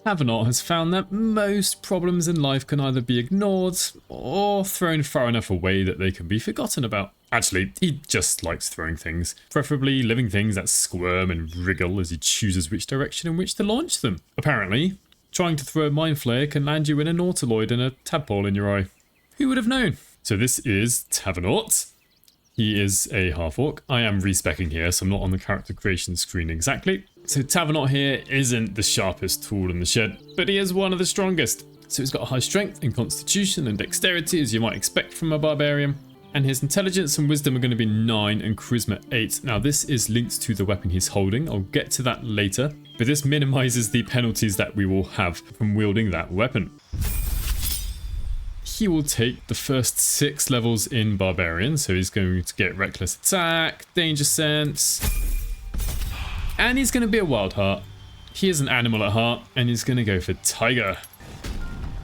Tavernaut has found that most problems in life can either be ignored or thrown far enough away that they can be forgotten about. Actually, he just likes throwing things, preferably living things that squirm and wriggle as he chooses which direction in which to launch them. Apparently, trying to throw a mind flayer can land you in a nautiloid and a tadpole in your eye. Who would have known? So this is Tavernaut. He is a half-orc. I am respecking here, so I'm not on the character creation screen exactly. So Tavernaut here isn't the sharpest tool in the shed, but he is one of the strongest. So he's got a high strength in constitution and dexterity, as you might expect from a barbarian. And his intelligence and wisdom are going to be 9 and charisma 8. Now this is linked to the weapon he's holding. I'll get to that later. But this minimizes the penalties that we will have from wielding that weapon. He will take the first 6 levels in Barbarian, so he's going to get Reckless Attack, Danger Sense, and he's going to be a Wild Heart. He is an animal at heart, and he's going to go for Tiger.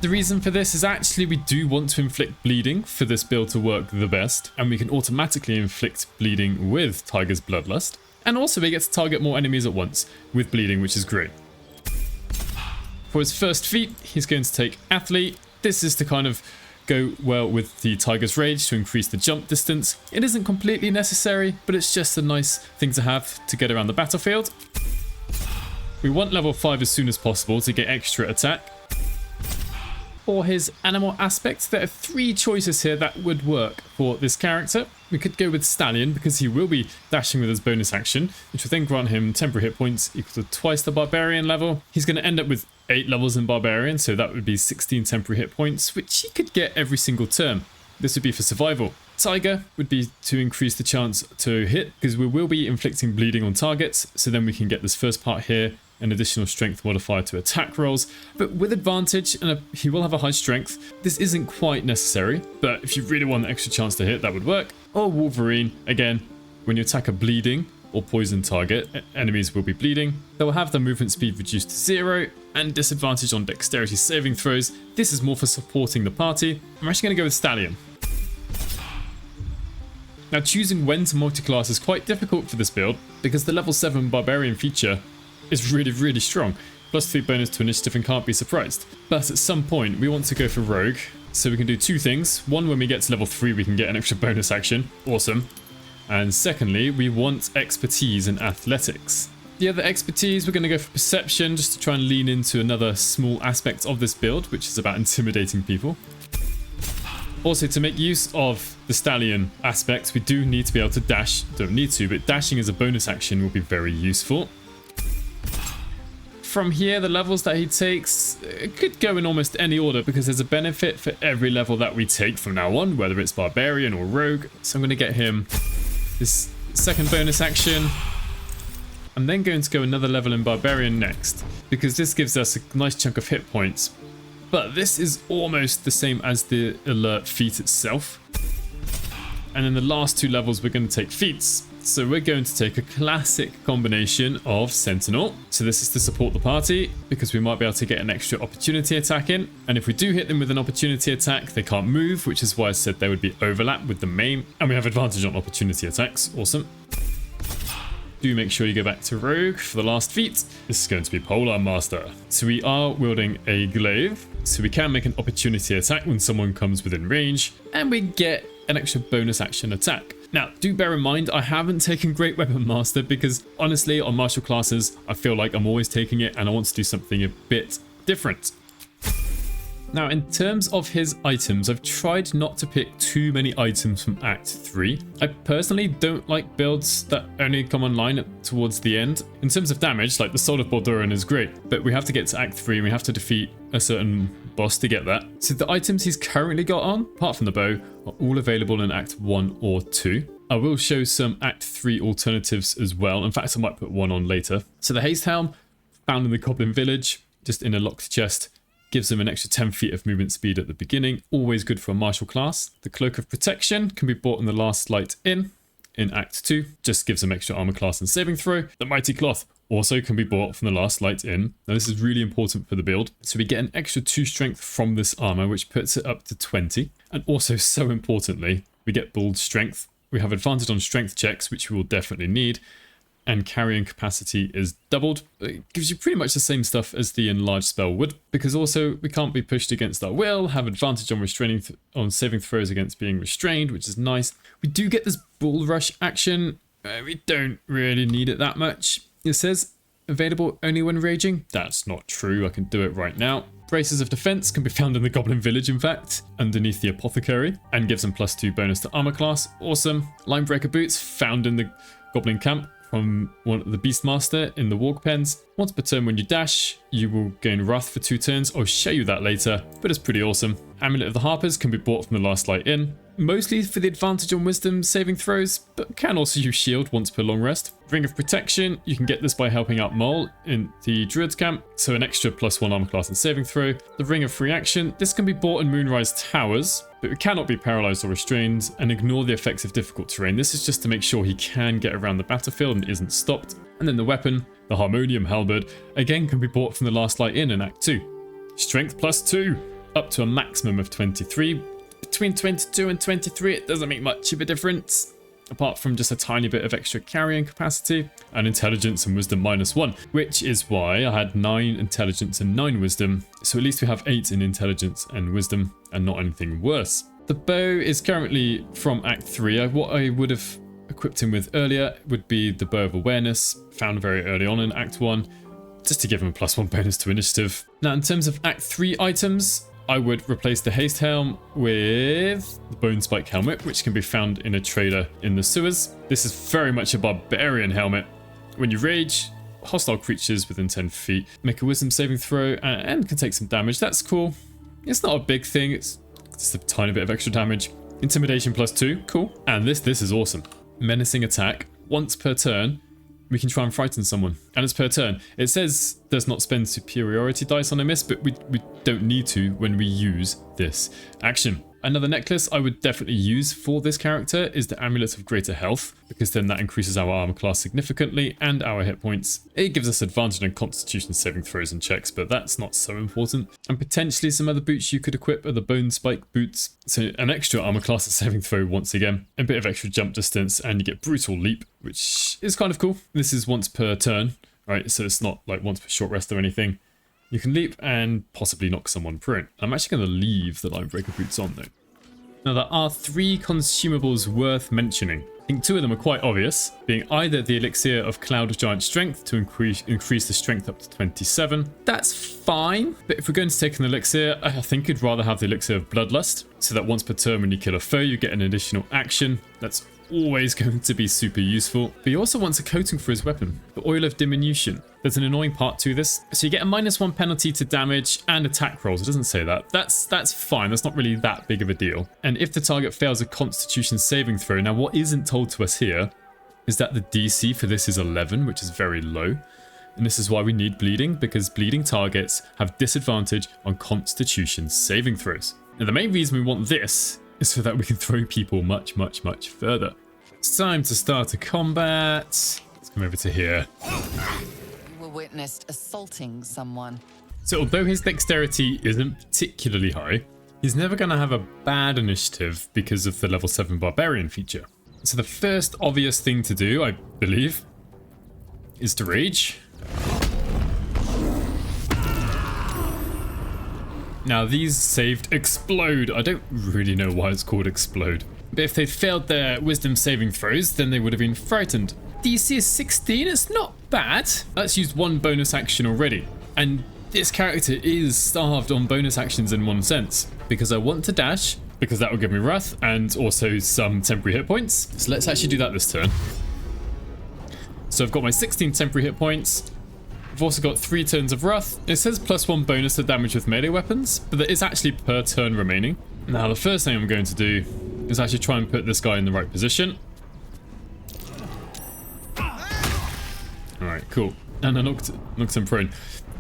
The reason for this is actually we do want to inflict bleeding for this build to work the best, and we can automatically inflict bleeding with Tiger's Bloodlust, and also we get to target more enemies at once with bleeding, which is great. For his first feat, he's going to take Athlete. This is to kind of go well with the Tiger's Rage to increase the jump distance. It isn't completely necessary, but it's just a nice thing to have to get around the battlefield. We want level 5 as soon as possible to get extra attack. For his animal aspect, there are 3 choices here that would work for this character. We could go with Stallion because he will be dashing with his bonus action, which will then grant him temporary hit points equal to twice the Barbarian level. He's going to end up with 8 levels in Barbarian, so that would be 16 temporary hit points, which he could get every single turn. This would be for survival. Tiger would be to increase the chance to hit, because we will be inflicting bleeding on targets, so then we can get this first part here, an additional strength modifier to attack rolls, but with advantage, and he will have a high strength. This isn't quite necessary, but if you really want an extra chance to hit, that would work. Or Wolverine, again, when you attack a bleeding or poison target, enemies will be bleeding. They will have their movement speed reduced to 0 and disadvantage on dexterity saving throws. This is more for supporting the party. I'm actually going to go with Stallion. Now choosing when to multiclass is quite difficult for this build because the level 7 Barbarian feature is really strong. Plus 3 bonus to initiative and can't be surprised. But at some point we want to go for Rogue, so we can do 2 things. One, when we get to level 3 we can get an extra bonus action. Awesome. And secondly, we want expertise in athletics. The other expertise, we're going to go for perception just to try and lean into another small aspect of this build, which is about intimidating people. Also, to make use of the Stallion aspects, we do need to be able to dash. Don't need to, but dashing as a bonus action will be very useful. From here, the levels that he takes could go in almost any order because there's a benefit for every level that we take from now on, whether it's Barbarian or Rogue. So I'm going to get him this second bonus action. I'm then going to go another level in Barbarian next because this gives us a nice chunk of hit points. But this is almost the same as the alert feat itself. And in the last 2 levels, we're going to take feats. So we're going to take a classic combination of Sentinel. So this is to support the party because we might be able to get an extra opportunity attack in. And if we do hit them with an opportunity attack, they can't move, which is why I said there would be overlap with the main. And we have advantage on opportunity attacks. Awesome. Do make sure you go back to Rogue for the last feat. This is going to be Polar Master. So we are wielding a glaive. So we can make an opportunity attack when someone comes within range. And we get an extra bonus action attack. Now, do bear in mind, I haven't taken Great Weapon Master because honestly, on martial classes, I feel like I'm always taking it and I want to do something a bit different. Now, in terms of his items, I've tried not to pick too many items from Act 3. I personally don't like builds that only come online towards the end. In terms of damage, like the Soul of Baldur is great, but we have to get to Act 3 and we have to defeat a certain boss to get that. So the items he's currently got on, apart from the bow, are all available in Act 1 or 2. I will show some Act 3 alternatives as well. In fact, I might put one on later. So the Haste Helm, found in the Goblin Village, just in a locked chest. Gives them an extra 10 feet of movement speed at the beginning. Always good for a martial class. The Cloak of Protection can be bought in the Last Light in Act 2. Just gives them extra armor class and saving throw. The Mighty Cloth also can be bought from the Last Light in. Now this is really important for the build. So we get an extra 2 strength from this armor, which puts it up to 20. And also, so importantly, we get Bulled Strength. We have advantage on strength checks, which we will definitely need. and carrying capacity is doubled. It gives you pretty much the same stuff as the enlarged spell would, because also we can't be pushed against our will, have advantage on restraining on saving throws against being restrained, which is nice. We do get this bull rush action. We don't really need it that much. It says available only when raging. That's not true. I can do it right now. Braces of defense can be found in the Goblin Village, in fact, underneath the Apothecary, and gives them +2 bonus to armor class. Awesome. Linebreaker boots found in the Goblin camp from one of the Beastmaster in the Walk Pens. Once per turn when you dash, you will gain Wrath for 2 turns. I'll show you that later, but it's pretty awesome. Amulet of the Harpers can be bought from the Last Light Inn, mostly for the advantage on wisdom saving throws, but can also use shield once per long rest. Ring of Protection, you can get this by helping out Mole in the Druid's camp, so an extra +1 armor class and saving throw. The Ring of Free Action, this can be bought in Moonrise Towers, but it cannot be paralyzed or restrained, and ignore the effects of difficult terrain. This is just to make sure he can get around the battlefield and isn't stopped. And then the weapon, the Harmonium Halberd, again can be bought from the Last Light Inn in Act 2. Strength +2, up to a maximum of 23. Between 22 and 23, it doesn't make much of a difference, apart from just a tiny bit of extra carrying capacity, and intelligence and wisdom -1, which is why I had 9 intelligence and 9 wisdom, so at least we have 8 in intelligence and wisdom, and not anything worse. The bow is currently from Act 3. What I would have equipped him with earlier would be the Bow of Awareness, found very early on in Act 1, just to give him a +1 bonus to initiative. Now, in terms of Act 3 items, I would replace the Haste Helm with the Bone Spike Helmet, which can be found in a trader in the sewers. This is very much a barbarian helmet. When you rage, hostile creatures within 10 feet make a wisdom saving throw and can take some damage. That's cool. It's not a big thing. It's just a tiny bit of extra damage. Intimidation +2, cool. And this is awesome. Menacing attack. Once per turn, we can try and frighten someone, and it's per turn. It says does not spend superiority dice on a miss, but we don't need to when we use this action. Another necklace I would definitely use for this character is the Amulet of Greater Health, because then that increases our armor class significantly and our hit points. It gives us advantage on constitution saving throws and checks, but that's not so important. And potentially some other boots you could equip are the Bone Spike boots, so an extra armor class and saving throw once again, a bit of extra jump distance, and you get Brutal Leap, which is kind of cool. This is once per turn, right? So it's not like once per short rest or anything. You can leap and possibly knock someone prone. I'm actually going to leave the Linebreaker boots on though. Now there are 3 consumables worth mentioning. I think 2 of them are quite obvious, being either the Elixir of Cloud Giant Strength to increase the strength up to 27. That's fine, but if we're going to take an Elixir, I think I'd rather have the Elixir of Bloodlust, so that once per turn when you kill a foe, you get an additional action. That's always going to be super useful. But he also wants a coating for his weapon, the Oil of Diminution. There's an annoying part to this. So you get a -1 penalty to damage and attack rolls. It doesn't say that. That's fine. That's not really that big of a deal. And if the target fails a Constitution saving throw, now what isn't told to us here is that the DC for this is 11, which is very low. And this is why we need bleeding, because bleeding targets have disadvantage on Constitution saving throws. Now the main reason we want this is so that we can throw people much, much, much further. It's time to start a combat. Let's come over to here. You were witnessed assaulting someone. So although his dexterity isn't particularly high, he's never going to have a bad initiative because of the level 7 barbarian feature. So the first obvious thing to do, I believe, is to rage. Now these saved explode. I don't really know why it's called explode. But if they'd failed their wisdom saving throws, then they would have been frightened. DC is 16, it's not bad. That's used 1 bonus action already. And this character is starved on bonus actions in one sense. Because I want to dash, because that will give me wrath, and also some temporary hit points. So let's actually do that this turn. So I've got my 16 temporary hit points. I've also got 3 turns of wrath. It says +1 bonus to damage with melee weapons, but there is actually per turn remaining. Now the first thing I'm going to do is actually try and put this guy in the right position. Alright, cool. And I knocked him prone.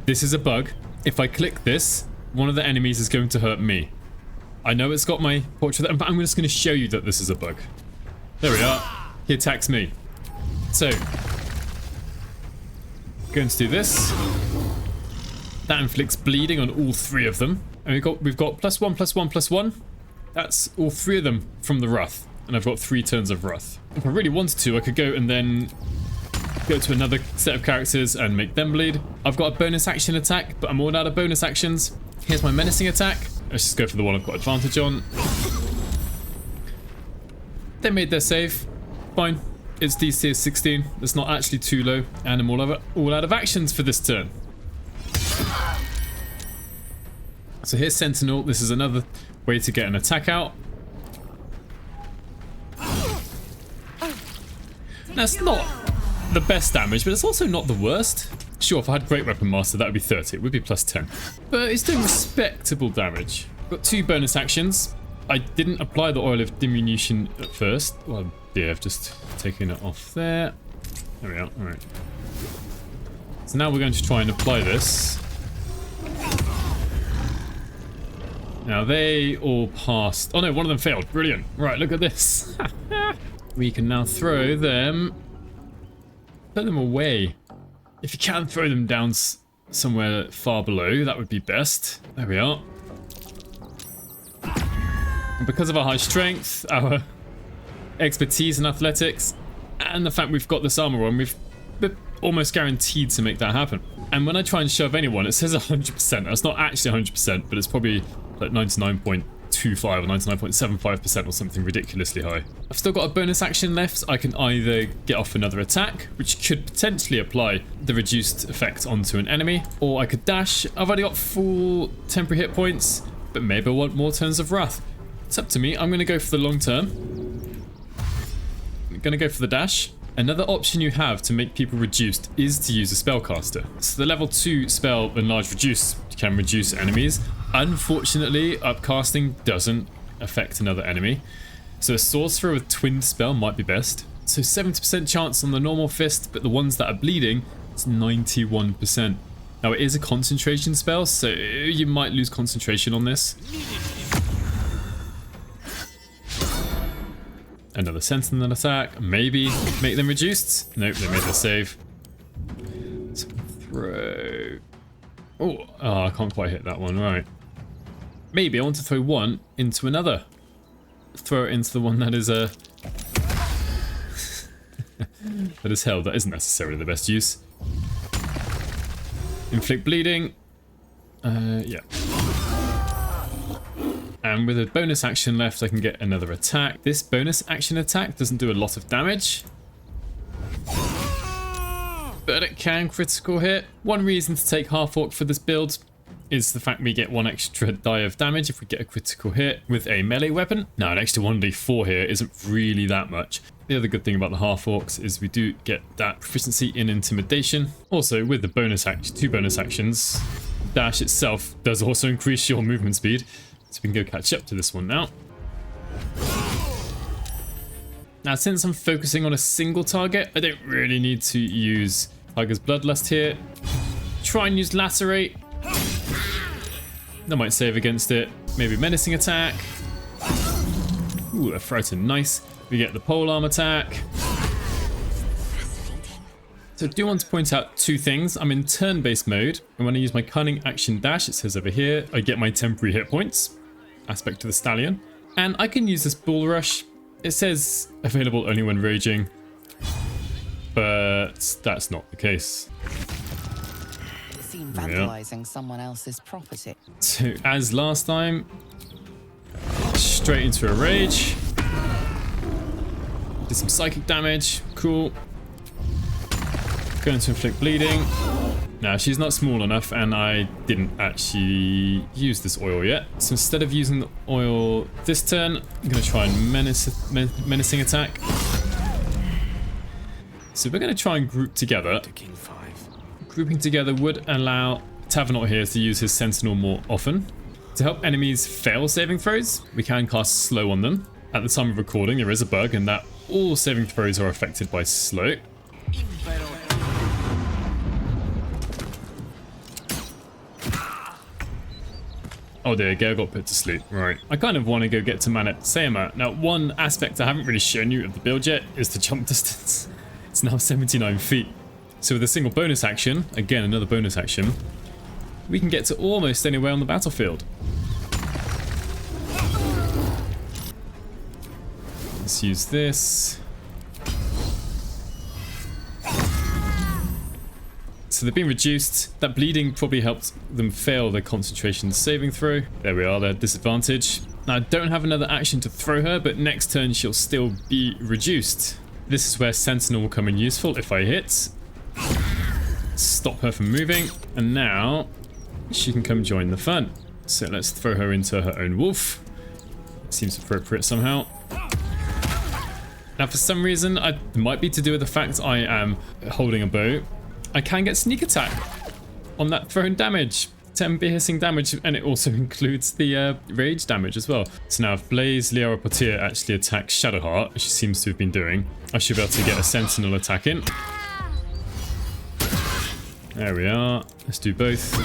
This is a bug. If I click this, one of the enemies is going to hurt me. I know it's got my portrait, but I'm just going to show you that this is a bug. There we are. He attacks me. So, going to do this. That inflicts bleeding on all 3 of them. And we've got +1, +1, +1. That's all 3 of them from the wrath. And I've got 3 turns of wrath. If I really wanted to, I could go and then go to another set of characters and make them bleed. I've got a bonus action attack, but I'm all out of bonus actions. Here's my menacing attack. Let's just go for the one I've got advantage on. They made their save. Fine. Its DC is 16. That's not actually too low. And I'm all out of actions for this turn. So here's Sentinel. This is another way to get an attack out. That's not the best damage, but it's also not the worst. Sure, if I had Great Weapon Master, that would be 30. It would be plus 10. But it's doing respectable damage. Got 2 bonus actions. I didn't apply the Oil of Diminution at first. Well, yeah, I've just taken it off there. There we are. All right. So now we're going to try and apply this. Now they all passed. Oh no, one of them failed. Brilliant. Right, look at this. We can now throw them. Put them away. If you can throw them down somewhere far below, that would be best. There we are. And because of our high strength, our expertise in athletics, and the fact we've got this armor on, we're almost guaranteed to make that happen. And when I try and shove anyone, it says 100%. That's not actually 100%, but it's probably like 99.25 or 99.75% or something ridiculously high. I've still got a bonus action left. So I can either get off another attack, which could potentially apply the reduced effect onto an enemy, or I could dash. I've already got full temporary hit points, but maybe I want more turns of wrath. It's up to me. I'm going to go for the long term. I'm going to go for the dash. Another option you have to make people reduced is to use a spellcaster. So the level 2 spell Enlarge Reduce can reduce enemies. Unfortunately, upcasting doesn't affect another enemy. So a sorcerer with twinned spell might be best. So 70% chance on the normal fist, but the ones that are bleeding, it's 91%. Now it is a concentration spell, so you might lose concentration on this. Another sentinel attack, maybe make them reduced. Nope, they made the save. So throw. Oh, I can't quite hit that one. Right. Maybe I want to throw one into another. Throw it into the one that is that is held. That isn't necessarily the best use. Inflict bleeding. Yeah. And with a bonus action left, I can get another attack. This bonus action attack doesn't do a lot of damage, but it can critical hit. One reason to take Half Orc for this build is the fact we get 1 extra die of damage if we get a critical hit with a melee weapon. Now, an extra 1d4 here isn't really that much. The other good thing about the Half Orcs is we do get that proficiency in Intimidation. Also, with the bonus 2 bonus actions, dash itself does also increase your movement speed. So we can go catch up to this one now. Now, since I'm focusing on a single target, I don't really need to use Tiger's Bloodlust here. Try and use Lacerate. That might save against it. Maybe Menacing Attack. Ooh, a Frighten, nice. We get the Polearm attack. So I do want to point out 2 things. I'm in turn-based mode, and when I use my Cunning Action Dash, it says over here, I get my temporary hit points. Aspect to the Stallion. And I can use this Bull Rush. It says available only when raging, but that's not the case. You seem vandalizing someone else's property. So as last time, straight into a rage. Did some psychic damage. Cool. Going to inflict bleeding. Now, she's not small enough, and I didn't actually use this oil yet. So instead of using the oil this turn, I'm going to try and menacing attack. So we're going to try and group together. Grouping together would allow Tavernaut here to use his Sentinel more often. To help enemies fail saving throws, we can cast Slow on them. At the time of recording, there is a bug in that all saving throws are affected by Slow. Oh, there you go, got put to sleep. Right. I kind of want to go get to Manet Sayama. Now, one aspect I haven't really shown you of the build yet is the jump distance. It's now 79 feet. So with a single bonus action, again, another bonus action, we can get to almost anywhere on the battlefield. Let's use this. so they've been reduced. That bleeding probably helped them fail their concentration saving throw. There we are, their disadvantage. Now I don't have another action to throw her, but next turn she'll still be reduced. This is where Sentinel will come in useful if I hit. Stop her from moving, and now she can come join the fun. So let's throw her into her own wolf. Seems appropriate somehow. Now for some reason, it might be to do with the fact I am holding a bow, I can get sneak attack on that thrown damage. 10 piercing damage, and it also includes the rage damage as well. So now if Blaze Liara Portier actually attacks Shadowheart, as she seems to have been doing, I should be able to get a Sentinel attack in. There we are. Let's do both.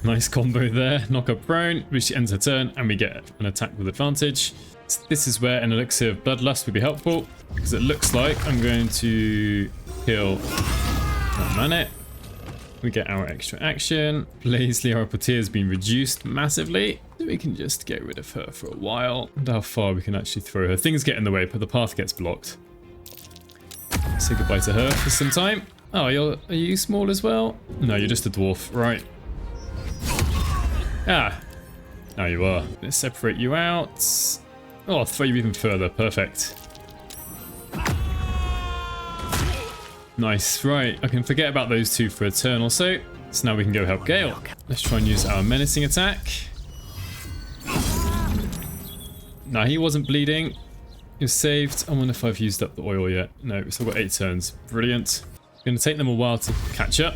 Nice combo there. Knock her prone, which ends her turn, and we get an attack with advantage. So this is where an elixir of bloodlust would be helpful, because it looks like I'm going to heal that mana. We get our extra action. Blaze Liara Portier has been reduced massively. We can just get rid of her for a while. And how far we can actually throw her. Things get in the way, but the path gets blocked. Say goodbye to her for some time. Oh, are you small as well? No, you're just a dwarf, right? Ah, now you are. Let's separate you out. Oh, I'll throw you even further. Perfect. Nice, right. I can forget about those two for a turn or so. So now we can go help Gale. Let's try and use our menacing attack. Now he wasn't bleeding. He was saved. I wonder if I've used up the oil yet. No, we've still got 8 turns. Brilliant. It's going to take them a while to catch up.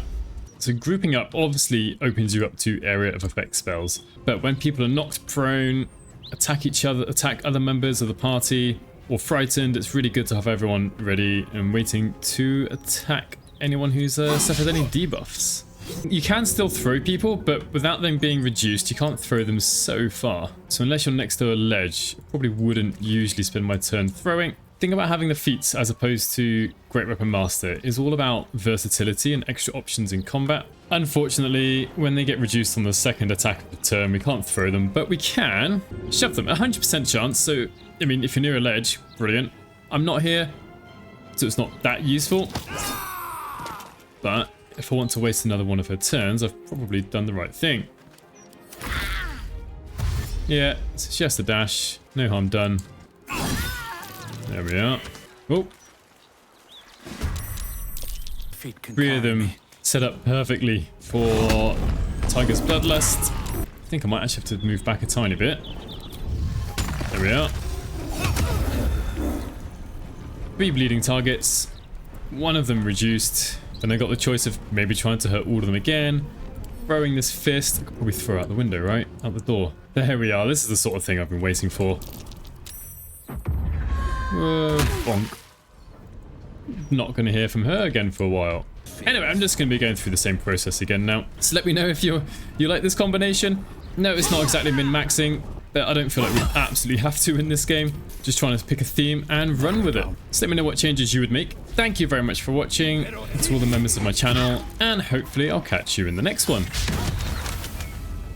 So grouping up obviously opens you up to area of effect spells. But when people are knocked prone, attack each other, attack other members of the party, or frightened, it's really good to have everyone ready and waiting to attack anyone who's suffered any debuffs. You can still throw people, but without them being reduced, you can't throw them so far. So unless you're next to a ledge, I probably wouldn't usually spend my turn throwing. The thing about having the feats as opposed to Great Weapon Master is all about versatility and extra options in combat. Unfortunately, when they get reduced on the second attack of the turn, we can't throw them, but we can shove them. 100% chance, so I mean, if you're near a ledge, brilliant. I'm not here, so it's not that useful. But if I want to waste another one of her turns, I've probably done the right thing. Yeah, so she has to dash. No harm done. There we are. Oh. 3 of them set up perfectly for Tiger's Bloodlust. I think I might actually have to move back a tiny bit. There we are. 3 bleeding targets. 1 of them reduced. Then I got the choice of maybe trying to hurt all of them again. Throwing this fist. I could probably throw out the window, right? Out the door. There we are. This is the sort of thing I've been waiting for. Bonk. Not going to hear from her again for a while. Anyway, I'm just going to be going through the same process again now. So let me know if you like this combination. No, it's not exactly min-maxing, but I don't feel like we absolutely have to in this game. Just trying to pick a theme and run with it. So let me know what changes you would make. Thank you very much for watching, to all the members of my channel, and hopefully I'll catch you in the next one.